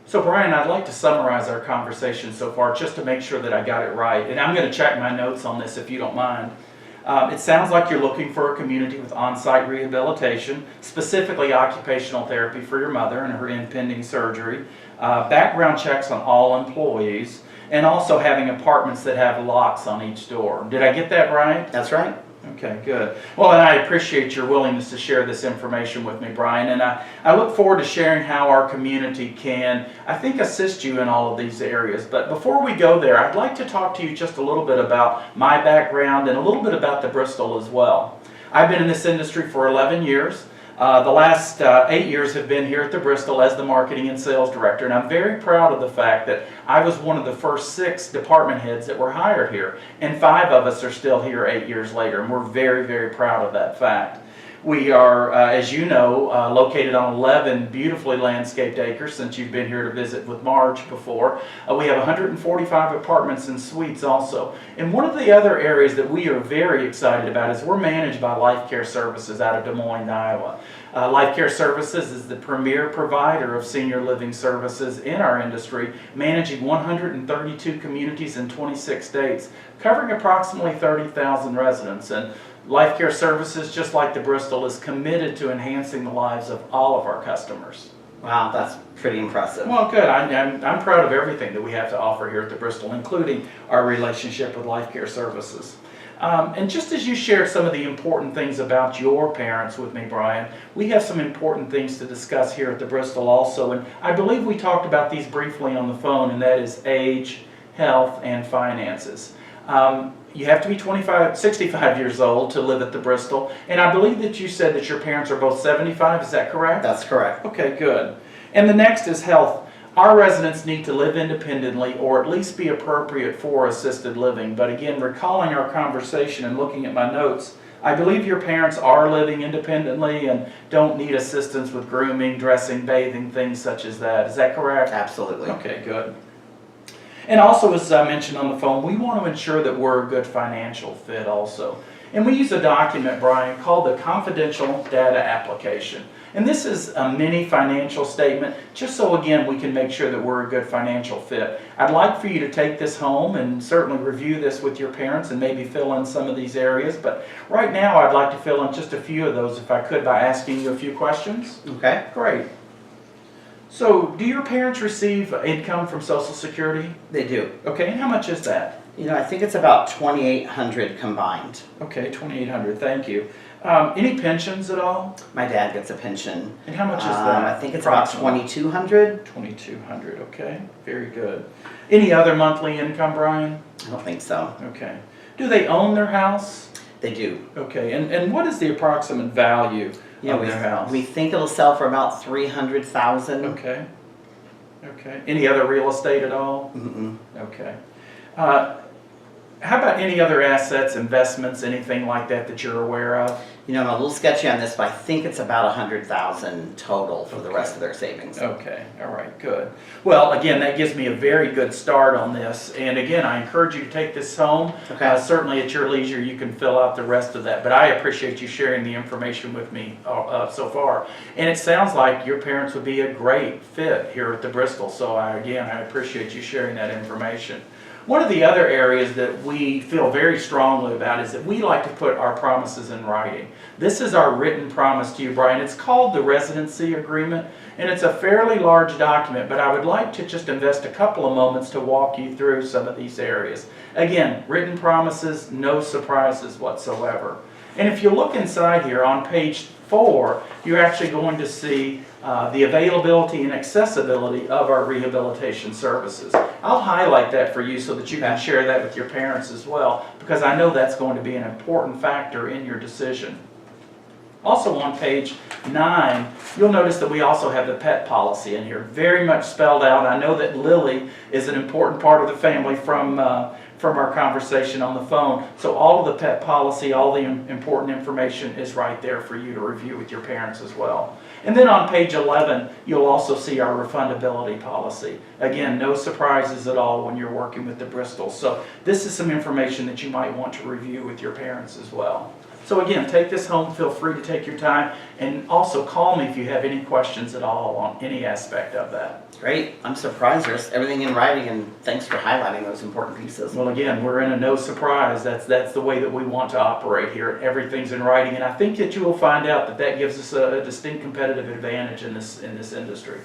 So Brian, I'd like to summarize our conversation so far just to make sure that I got it right. And I'm going to check my notes on this if you don't mind. It sounds like you're looking for a community with on-site rehabilitation, specifically occupational therapy for your mother and her impending surgery, background checks on all employees, and also having apartments that have locks on each door. Did I get that right? That's right. Okay, good. Well, and I appreciate your willingness to share this information with me, Brian, and I look forward to sharing how our community can, I think, assist you in all of these areas. But before we go there, I'd like to talk to you just a little bit about my background and a little bit about the Bristol as well. I've been in this industry for 11 years. The last 8 years have been here at the Bristol as the marketing and sales director, and I'm very proud of the fact that I was one of the first 6 department heads that were hired here, and 5 of us are still here 8 years later, and we're very, very proud of that fact. We are, as you know, located on 11 beautifully landscaped acres, since you've been here to visit with Marge before. We have 145 apartments and suites also. And one of the other areas that we are very excited about is we're managed by Life Care Services out of Des Moines, Iowa. Life Care Services is the premier provider of senior living services in our industry, managing 132 communities in 26 states, covering approximately 30,000 residents. And Life Care Services, just like the Bristol, is committed to enhancing the lives of all of our customers. Wow, that's pretty impressive. Well, good. I'm proud of everything that we have to offer here at the Bristol, including our relationship with Life Care Services. And just as you shared some of the important things about your parents with me, Brian, we have some important things to discuss here at the Bristol also. And I believe we talked about these briefly on the phone, and that is age, health, and finances. You have to be 65 years old to live at the Bristol. And I believe that you said that your parents are both 75. Is that correct? That's correct. Okay, good. And the next is health. Our residents need to live independently or at least be appropriate for assisted living. But again, recalling our conversation and looking at my notes, I believe your parents are living independently and don't need assistance with grooming, dressing, bathing, things such as that. Is that correct? Absolutely. Okay, good. And also, as I mentioned on the phone, we want to ensure that we're a good financial fit also. And we use a document, Brian, called the Confidential Data Application. And this is a mini financial statement, just so again we can make sure that we're a good financial fit. I'd like for you to take this home and certainly review this with your parents and maybe fill in some of these areas. But right now I'd like to fill in just a few of those if I could by asking you a few questions. Okay. Great. So, do your parents receive income from Social Security? They do. Okay, and how much is that? You know, I think it's about $2,800 combined. Okay, $2,800, thank you. Any pensions at all? My dad gets a pension. And how much is that? I think it's about $2,200. $2,200, okay, very good. Any other monthly income, Brian? I don't think so. Okay. Do they own their house? They do. Okay, and what is the approximate value of their house? We think it'll sell for about $300,000. Okay. Okay. Any other real estate at all? Mm-mm. Okay. How about any other assets, investments, anything like that that you're aware of? You know, I'm a little sketchy on this, but I think it's about $100,000 total for the rest of their savings. Okay, all right, good. Well, again, that gives me a very good start on this. And again, I encourage you to take this home. Okay. Certainly at your leisure, you can fill out the rest of that. But I appreciate you sharing the information with me so far. And it sounds like your parents would be a great fit here at the Bristol. So I appreciate you sharing that information. One of the other areas that we feel very strongly about is that we like to put our promises in writing. This is our written promise to you, Brian. It's called the Residency Agreement, and it's a fairly large document, but I would like to just invest a couple of moments to walk you through some of these areas. Again, written promises, no surprises whatsoever. And if you look inside here on page 4, you're actually going to see the availability and accessibility of our rehabilitation services. I'll highlight that for you so that you can share that with your parents as well, because I know that's going to be an important factor in your decision. Also on page 9, you'll notice that we also have the pet policy in here, very much spelled out. I know that Lily is an important part of the family from our conversation on the phone. So all of the pet policy, all the important information is right there for you to review with your parents as well. And then on page 11, you'll also see our refundability policy. Again, no surprises at all when you're working with the Bristol. So this is some information that you might want to review with your parents as well. So again, take this home, feel free to take your time, and also call me if you have any questions at all on any aspect of that. Great, I'm surprised there's everything in writing, and thanks for highlighting those important pieces. Well, again, we're in a no surprise. That's the way that we want to operate here. Everything's in writing, and I think that you will find out that that gives us a distinct competitive advantage in this industry.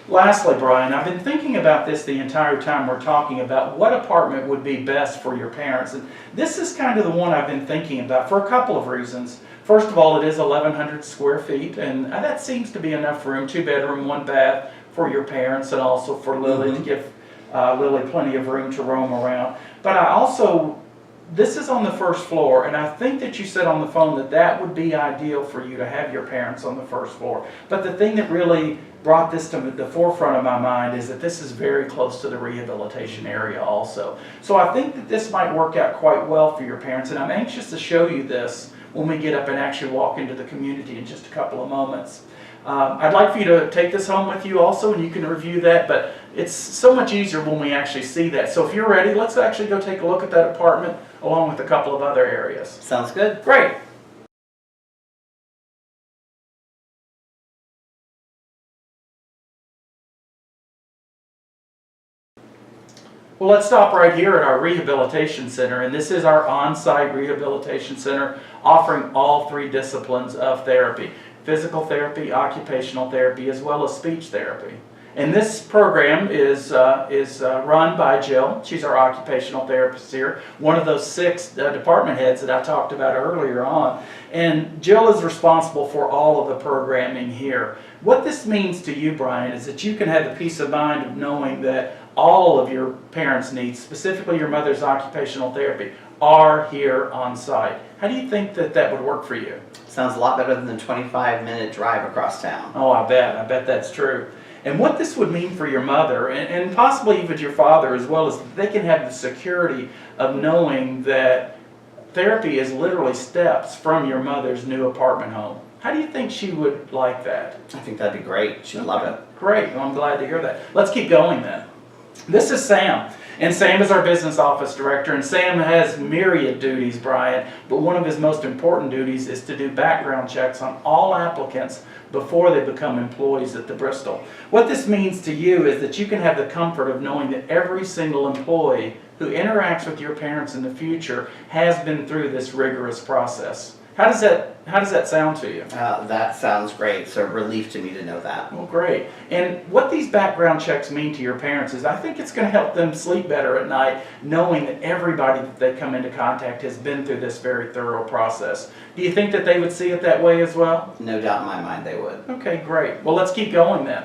Lastly, Brian, I've been thinking about this the entire time we're talking about what apartment would be best for your parents, and this is kind of the one I've been thinking about for a couple of reasons. First of all, it is 1,100 square feet, and that seems to be enough room, 2-bedroom, 1 bath for your parents, and also for Lily to give Lily plenty of room to roam around. But I also, this is on the first floor, and I think that you said on the phone that that would be ideal for you to have your parents on the first floor. But the thing that really brought this to the forefront of my mind is that this is very close to the rehabilitation area also. So I think that this might work out quite well for your parents, and I'm anxious to show you this when we get up and actually walk into the community in just a couple of moments. I'd like for you to take this home with you also, and you can review that, but it's so much easier when we actually see that. So if you're ready, let's actually go take a look at that apartment along with a couple of other areas. Sounds good. Great. Well, let's stop right here at our rehabilitation center, and this is our on-site rehabilitation center offering all 3 disciplines of therapy: physical therapy, occupational therapy, as well as speech therapy. And this program is run by Jill. She's our occupational therapist here, one of those 6 department heads that I talked about earlier on. And Jill is responsible for all of the programming here. What this means to you, Brian, is that you can have the peace of mind of knowing that all of your parents' needs, specifically your mother's occupational therapy, are here on site. How do you think that that would work for you? Sounds a lot better than the 25-minute drive across town. Oh, I bet that's true. And what this would mean for your mother, and possibly even your father as well, is that they can have the security of knowing that therapy is literally steps from your mother's new apartment home. How do you think she would like that? I think that'd be great. She'd love it. Great, well, I'm glad to hear that. Let's keep going then. This is Sam, and Sam is our business office director, and Sam has myriad duties, Brian, but one of his most important duties is to do background checks on all applicants before they become employees at the Bristol. What this means to you is that you can have the comfort of knowing that every single employee who interacts with your parents in the future has been through this rigorous process. How does that sound to you? That sounds great. It's a relief to me to know that. Well, great. And what these background checks mean to your parents is I think it's going to help them sleep better at night knowing that everybody that they come into contact has been through this very thorough process. Do you think that they would see it that way as well? No doubt in my mind they would. Okay, great. Well, let's keep going then.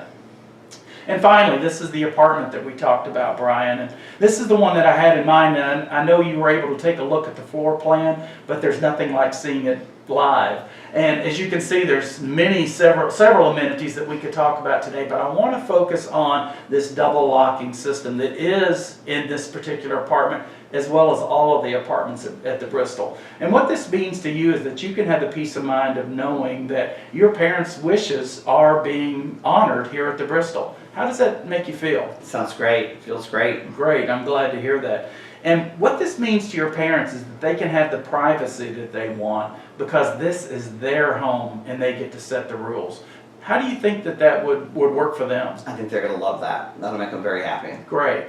And finally, this is the apartment that we talked about, Brian. And this is the one that I had in mind, and I know you were able to take a look at the floor plan, but there's nothing like seeing it live. And as you can see, there's several amenities that we could talk about today, but I want to focus on this double locking system that is in this particular apartment, as well as all of the apartments at the Bristol. And what this means to you is that you can have the peace of mind of knowing that your parents' wishes are being honored here at the Bristol. How does that make you feel? Sounds great. Feels great. Great, I'm glad to hear that. And what this means to your parents is that they can have the privacy that they want because this is their home and they get to set the rules. How do you think that would work for them? I think they're going to love that. That'll make them very happy. Great.